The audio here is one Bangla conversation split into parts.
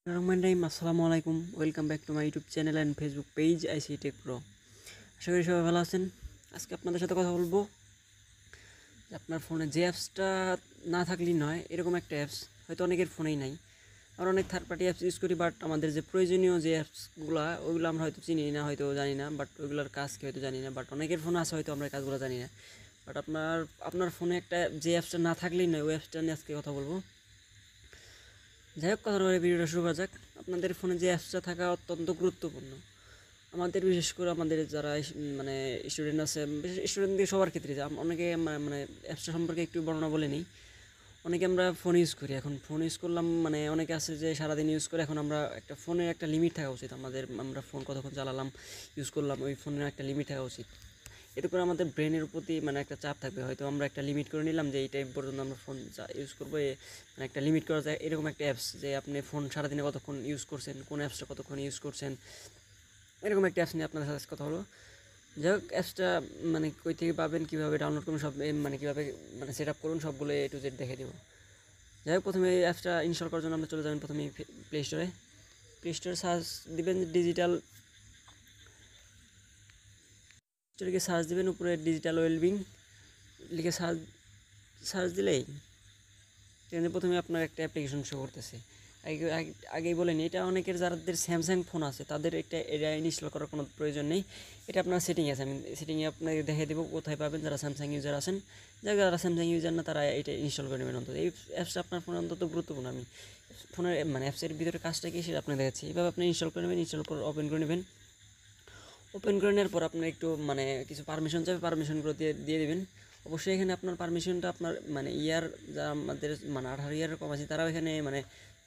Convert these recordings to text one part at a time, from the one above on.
আসসালামু আলাইকুম। Welcome back to my YouTube channel and Facebook page IC Tech Pro. আশা করি সবাই ভালো আছেন। আজকে আপনাদের সাথে কথা বলবো যে আপনার ফোনে যে অ্যাপসটা না থাকলেই নয়, এরকম একটা অ্যাপস হয়তো অনেকের ফোনেই নাই। আমরা অনেক থার্ড পার্টি অ্যাপস ইউজ করি, বাট আমাদের যে প্রয়োজনীয় যে অ্যাপসগুলো ওইগুলো আমরা হয়তো চিনি না, হয়তো জানি না, বাট ওইগুলোর কাজ কি হয়তো জানি না। বাট অনেকের ফোনে আছে, হয়তো আমরা কাজগুলো জানি না। বাট আপনার ফোনে একটা যে অ্যাপসটা না থাকলেই নয়, ওই অ্যাপসটা নিয়ে আজকে কথা বলবো। যাই হোক, কথা বলে ভিডিওটা শুরু করা যাক। আপনাদের ফোনে যে অ্যাপসটা থাকা অত্যন্ত গুরুত্বপূর্ণ। আমাদের বিশেষ করে আমাদের যারা মানে স্টুডেন্ট আছে, বিশেষ স্টুডেন্টদের সবার ক্ষেত্রে অনেকে মানে অ্যাপসটা সম্পর্কে একটু বর্ণনা বলে নিই। অনেকে আমরা ফোন ইউজ করি, এখন ফোন ইউজ করলাম, মানে অনেকে আছে যে সারাদিন ইউজ করে। এখন আমরা একটা ফোনের একটা লিমিট থাকা উচিত আমাদের, আমরা ফোন কতক্ষণ চালালাম, ইউজ করলাম, ওই ফোনের একটা লিমিট থাকা উচিত। এতে করে আমাদের ব্রেনের প্রতি মানে একটা চাপ থাকবে। হয়তো আমরা একটা লিমিট করে নিলাম যে এই টাইম পর্যন্ত আমরা ফোন ইউজ করবো, মানে একটা লিমিট করা যায়। এরকম একটা অ্যাপস যে আপনি ফোন সারাদিনে কতক্ষণ ইউজ করছেন, কোন অ্যাপসটা কতক্ষণ ইউজ করছেন, এরকম একটা অ্যাপস নিয়ে আপনাদের সাথে কথা হলো। যাই হোক, অ্যাপসটা মানে কই থেকে পাবেন, কীভাবে ডাউনলোড করুন, সব মানে কীভাবে মানে সেট আপ করুন, সবগুলো A to Z দেখে দেবো। যাই হোক, প্রথমে এই অ্যাপসটা ইনস্টল করার জন্য আপনি চলে যাবেন প্রথমে প্লে স্টোরে সার্চ দিবেন ডিজিটাল, স্টোরে সার্চ দিবেন, উপরে ডিজিটাল ওয়েলবিং লিখে সার্চ সার্চ দিলেই এখানে প্রথমে আপনার একটা অ্যাপ্লিকেশন শো করতেছে। আগেই বলেন, এটা অনেকের যাদের স্যামসাং ফোন আছে তাদের এটা ইনস্টল করার কোনো প্রয়োজন নেই। এটা আপনার সেটিং আছে, আমি সেটিংয়ে আপনাকে দেখে দেবো কোথায় পাবেন যারা স্যামসাং ইউজার আছেন। যারা স্যামসাং ইউজার না, তারা এটা ইনস্টল করে নেবেন। অন্তত এই অ্যাপসটা আপনার ফোনে অন্তত গুরুত্বপূর্ণ। আমি ফোনের মানে অ্যাপসের ভিতরে কাজটা কি সেটা আপনাকে দেখাচ্ছি। এভাবে আপনি ইনস্টল করে নেবেন, ইনস্টল করে ওপেন করে নেবেন। ওপেন করে নেওয়ার পর আপনার একটু মানে কিছু পারমিশন চাইবে, পারমিশনগুলো দিয়ে দেবেন। অবশ্যই এখানে আপনার পারমিশনটা আপনার মানে ইয়ার, যারা আমাদের মানে 18 ইয়ারের কম আছে তারাও এখানে মানে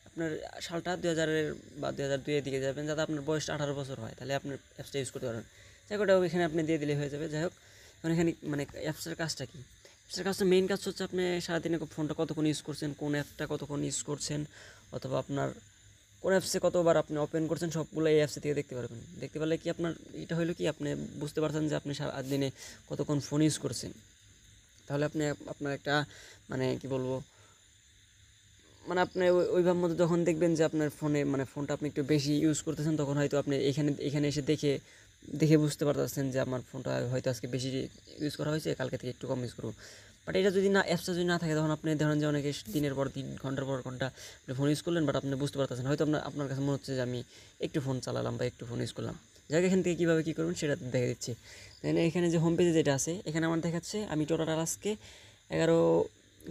আপনার সালটা 2000-এর বা 2002-এর দিকে যাবেন, যাতে আপনার বয়সটা 18 বছর হয়, তাহলে আপনার অ্যাপসটা ইউজ করতে পারবেন। যাই হোক, এখানে আপনি দিয়ে দিলে হয়ে যাবে। যাই হোক, এখন এখানে মানে অ্যাপসের কাজটা কি, অ্যাপসের কাজটা মেইন কাজ হচ্ছে আপনি সারাদিনে ফোনটা কতক্ষণ ইউজ করছেন, কোন অ্যাপটা কতক্ষণ ইউজ করছেন, অথবা আপনার কোন অ্যাপসে কতবার আপনি ওপেন করছেন, সবগুলো এই অ্যাপসে থেকে দেখতে পারবেন। দেখতে পারলে কি আপনার এটা হলো কি, আপনি বুঝতে পারছেন যে আপনি সারা দিনে কতক্ষণ ফোন ইউজ করছেন। তাহলে আপনি আপনার একটা মানে কি বলবো, মানে আপনি ওইভাবে মতো যখন দেখবেন যে আপনার ফোনে মানে ফোনটা আপনি একটু বেশি ইউজ করতেছেন, তখন হয়তো আপনি এখানে এসে দেখে দেখে বুঝতে পারতেছেন যে আমার ফোনটা হয়তো আজকে বেশি ইউজ করা হয়েছে, কালকে থেকে একটু কম ইউজ করবো। বাট এটা যদি না, অ্যাপসটা যদি না থাকে, তখন আপনি ধরেন যে অনেকে দিনের পর দিন, ঘন্টার পর ঘন্টা আপনি ফোন ইউজ করলেন, বাট আপনি বুঝতে পারতেছেন, হয়তো আপনার কাছে মনে হচ্ছে যে আমি একটু ফোন চালালাম বা একটু ফোন ইউজ করলাম। যাই হোক, এখান থেকে কীভাবে কী করবেন সেটা দেখে দিচ্ছি। দেন এখানে যে হোম পেজে যেটা আছে, এখানে আমার দেখাচ্ছে আমি টোটাল আজকে 11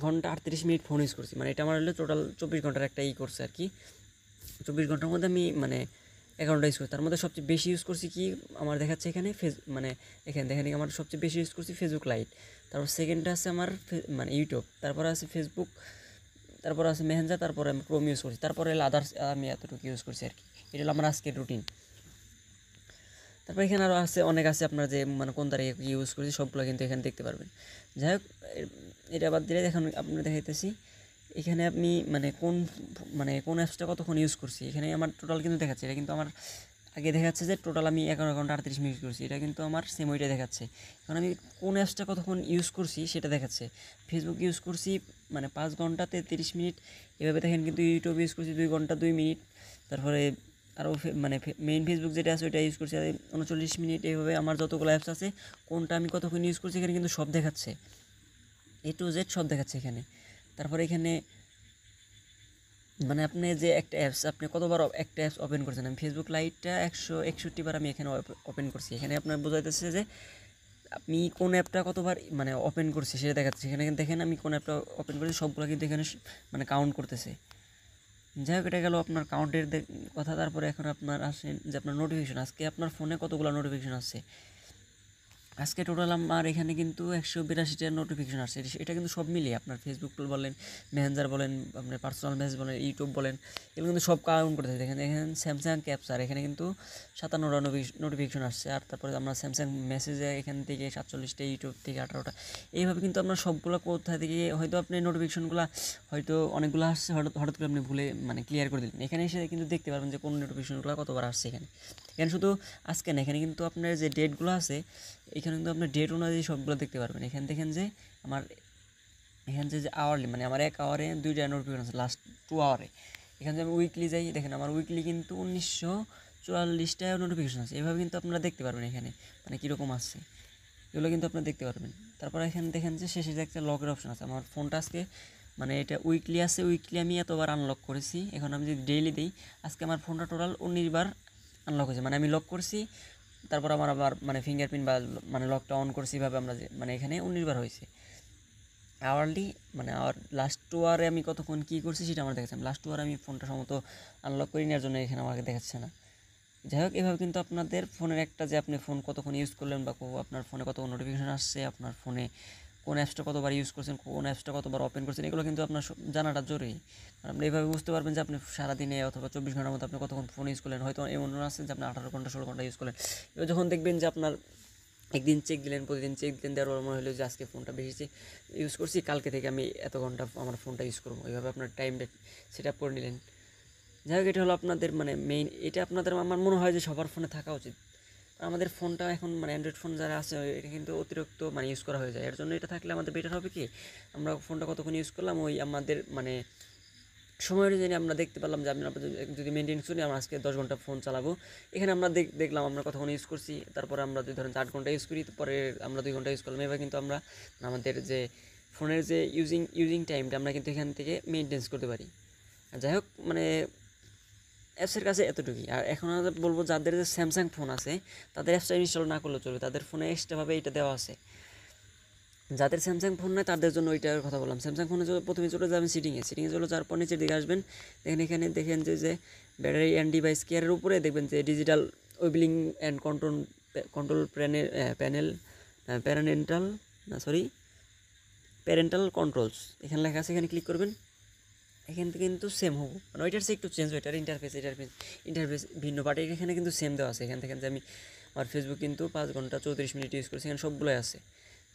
ঘন্টা 38 মিনিট ফোন ইউজ করছি। মানে এটা আমার হলো টোটাল 24 ঘন্টার একটা করছে আর কি। 24 ঘন্টার মধ্যে আমি মানে 11টা ইউজ করছি। তার মধ্যে সবচেয়ে বেশি ইউজ করছি কি আমার দেখাচ্ছে এখানে মানে এখানে দেখেন আমার সবচেয়ে বেশি ইউজ করছি ফেসবুক লাইট। তারপর সেকেন্ডটা আছে আমার মানে ইউটিউব, তারপরে আছে ফেসবুক, তারপর আছে মেসেঞ্জার, তারপরে আমি ক্রোম ইউজ করছি, তারপরে আদার্স আমি এতটুকু ইউজ করছি আর কি। এটা হলো আমার আজকের রুটিন। তারপর এখানে আরও আছে, অনেক আছে আপনার যে মানে কোন তারিখে ইউজ করছি সবগুলো কিন্তু এখানে দেখতে পারবেন। যাই হোক, এটা বাদ দিলে এখন আপনার দেখাইতেছি এখানে আপনি কোন অ্যাপসটা কতক্ষণ ইউজ করছি, এখানে আমার টোটাল কিন্তু দেখাচ্ছে। এটা কিন্তু আমার আগে দেখাচ্ছে যে টোটাল আমি 11 ঘন্টা 38 মিনিট করছি, এটা কিন্তু আমার সেম ওইটা দেখাচ্ছে। এখন আমি কোন অ্যাপসটা কতক্ষণ ইউজ করছি সেটা দেখাচ্ছে। ফেসবুক ইউজ করছি মানে 5 ঘন্টা 33 মিনিট, এভাবে দেখেন। কিন্তু ইউটিউব ইউজ করছি 2 ঘন্টা 2 মিনিট, তারপরে আরও মানে মেইন ফেসবুক যেটা আছে ওইটা ইউজ করছি 39 মিনিট। এইভাবে আমার যতগুলো অ্যাপস আছে কোনটা আমি কতক্ষণ ইউজ করছি এখানে কিন্তু সব দেখাচ্ছে, A to Z সব দেখাচ্ছে এখানে। তারপরে এখানে মানে আপনি যে একটা অ্যাপস আপনি কতবার একটা অ্যাপস ওপেন করছেন, আমি ফেসবুক লাইটটা 161বার আমি এখানে ওপেন করছি। এখানে আপনার বোঝাইতেছে যে আপনি কোন অ্যাপটা কতবার মানে ওপেন করছি সেটা দেখাচ্ছে। এখানে দেখেন আমি কোন অ্যাপটা ওপেন করছি সবগুলো কিন্তু এখানে মানে কাউন্ট করতেছে। যাই হোক, এটা গেল আপনার কাউন্টের কথা। তারপরে এখন আপনার আসেন যে আপনার নোটিফিকেশন, আজকে আপনার ফোনে কতগুলো নোটিফিকেশন আসছে। আজকে টোটাল আমার এখানে কিন্তু 182টা নোটিফিকেশন আসছে। এটা কিন্তু সব মিলিয়ে আপনার ফেসবুক বলেন, মেসেঞ্জার বলেন, আপনার পার্সোনাল মেসেজ বলেন, ইউটিউব বলেন, এগুলো কিন্তু সব কাউন্ট করতেছে। দেখেন স্যামসাং ক্যাপচার এখানে কিন্তু 57টা নোটিফিকেশন আসছে। আর তারপরে আমরা স্যামসাং মেসেজে এখান থেকে 47টা, ইউটিউব থেকে 18টা। এইভাবে কিন্তু আপনার সবগুলো কোথা থেকে হয়তো আপনি নোটিফিকেশনগুলো হয়তো অনেকগুলো আসছে, হঠাৎ হঠাৎ করে আপনি ভুলে মানে ক্লিয়ার করে দিলেন। এখানে এসে কিন্তু দেখতে পারবেন যে কোন নোটিফিকেশনগুলো কতবার আসছে। এখানে শুধু আজকে না, এখানে কিন্তু আপনার যে ডেটগুলো আছে এখানে কিন্তু আপনার ডেট অনুযায়ী সবগুলো দেখতে পারবেন। এখানে দেখেন যে আমার এখানে যে আওয়ারলি মানে আমার 1 আওয়ারে 2টা নোটিফিকেশন আছে, লাস্ট 2 আওয়ারে। এখানে আমি উইকলি যাই, দেখেন আমার উইকলি কিন্তু 1944টা নোটিফিকেশন আছে। এভাবে কিন্তু আপনারা দেখতে পারবেন এখানে মানে কীরকম আসছে, এগুলো কিন্তু আপনারা দেখতে পারবেন। তারপর এখানে দেখেন যে শেষে যে একটা লকের অপশন আছে। আমার ফোনটা আজকে মানে এটা উইকলি আছে, উইকলি আমি এতবার আনলক করেছি। এখন আমি যদি ডেইলি দিই, আজকে আমার ফোনটা টোটাল 19বার আনলক হয়েছে, মানে আমি লক করছি, তারপর আমার আবার মানে ফিঙ্গারপ্রিন্ট বা মানে লকটা অন করছি, এভাবে আমরা যে মানে এখানে 19বার হয়েছে আওয়ারলি। মানে আর লাস্ট 2 আওয়ারে আমি কতক্ষণ কী করছি সেটা আমার দেখাচ্ছে। লাস্ট 2 আওয়ারে আমি ফোনটা সম্ভবত আনলক করে নেওয়ার জন্য এখানে আমাকে দেখাচ্ছে না। যাই হোক, এভাবে কিন্তু আপনাদের ফোনের একটা যে আপনি ফোন কতক্ষণ ইউজ করলেন বা আপনার ফোনে কতক্ষণ নোটিফিকেশান আসছে, আপনার ফোনে কোন অ্যাপসটা কতবার ইউজ করছেন, কোন অ্যাপসটা কতবার ওপেন করছেন, এগুলো কিন্তু আপনার জানাটা জরুরি। কারণ আপনি এইভাবে বুঝতে পারবেন যে আপনি সারাদিনে অথবা 24 ঘন্টার মধ্যে আপনি কতক্ষণ ফোন ইউজ করলেন। হয়তো এমন আছে যে আপনি 18 ঘন্টা 16 ঘন্টা ইউজ করলেন। এবার যখন দেখবেন যে আপনার একদিন চেক দিলেন, প্রতিদিন চেক দিলেন, দেওয়ার মনে হলো যে আজকে ফোনটা বেশি ইউজ করছি, কালকে থেকে আমি এত ঘন্টা আমার ফোনটা ইউজ করবো, এইভাবে আপনার টাইমটা সেট আপ করে নিলেন। যাই হোক, এটা হলো আপনাদের মানে মেইন, এটা আপনাদের আমার মনে হয় যে সবার ফোনে থাকা উচিত। আমাদের ফোনটা এখন মানে অ্যান্ড্রয়েড ফোন যারা আছে এটা কিন্তু অতিরিক্ত মানে ইউজ করা হয়ে যায়। এর জন্য এটা থাকলে আমাদের বেটার হবে কি, আমরা ফোনটা কতক্ষণ ইউজ করলাম ওই আমাদের মানে সময় অনুযায়ী আমরা দেখতে পেলাম যে আমরা যদি মেনটেন করি আমরা আজকে 10 ঘন্টা ফোন চালাবো, এখানে আমরা দেখলাম আমরা কতক্ষণ ইউজ করছি। তারপরে আমরা যদি ধরেন 8 ঘন্টা ইউজ করি, পরে আমরা 2 ঘন্টা ইউজ করলাম। এবার কিন্তু আমরা আমাদের যে ফোনের যে ইউজিং টাইমটা আমরা কিন্তু এখান থেকে মেনটেন্স করতে পারি। যাই হোক, মানে অ্যাপসের কাছে এতটুকুই। আর এখন আমরা বলবো যাদের যে স্যামসাং ফোন আছে তাদের অ্যাপসটা ইনস্টল না করলেও চলবে, তাদের ফোনে এক্সট্রাভাবে এটা দেওয়া আছে। যাদের স্যামসাং ফোন নেয় তাদের জন্য ওইটার কথা বললাম। স্যামসাং ফোনে প্রথমে চলে যাবেন সিটিংয়ে চলে যাওয়ার পর নিচের দিকে আসবেন, দেখেন এখানে দেখেন যে ব্যাটারি অ্যান্ড ডিভাইস কেয়ারের উপরে দেখবেন যে ডিজিটাল ওয়েবলিং অ্যান্ড কন্ট্রোল প্যারেন্টাল কন্ট্রোলস এখানে লেখা আছে, এখানে ক্লিক করবেন। এখান থেকে কিন্তু সেম হবো, মানে ওইটার সে একটু চেঞ্জ হয়, এটার ইন্টারফেস ভিন্ন, বাট এখানে কিন্তু সেম দেওয়া আছে। এখান থেকে যে আমি আমার ফেসবুক কিন্তু 5 ঘন্টা 34 মিনিট ইউজ করছি, এখানে সবগুলোই আছে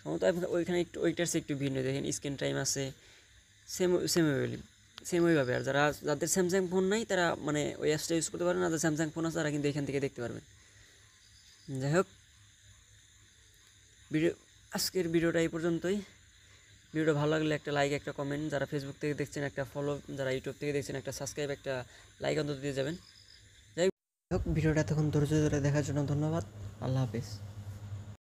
সম্ভবত। ওইখানে একটু ওইটার সে একটু ভিন্ন, দেখেন স্ক্রিন টাইম আছে সেম ওইভাবে। আর যাদের স্যামসাং ফোন নাই তারা মানে ওই অ্যাপসটা ইউজ করতে পারেন, যাদের স্যামসাং ফোন আছে তারা কিন্তু এখান থেকে দেখতে পারবেন। যাই হোক, আজকের ভিডিওটা এই পর্যন্তই। ভিডিওটা ভালো লাগলে একটা লাইক, একটা কমেন্ট, যারা ফেসবুক থেকে দেখছেন একটা ফলো, যারা ইউটিউব থেকে দেখছেন একটা সাবস্ক্রাইব, একটা লাইক অন্তত দিয়ে যাবেন। যাই হোক, ভিডিওটা এতক্ষণ ধৈর্য ধরে দেখার জন্য ধন্যবাদ। আল্লাহ হাফিজ।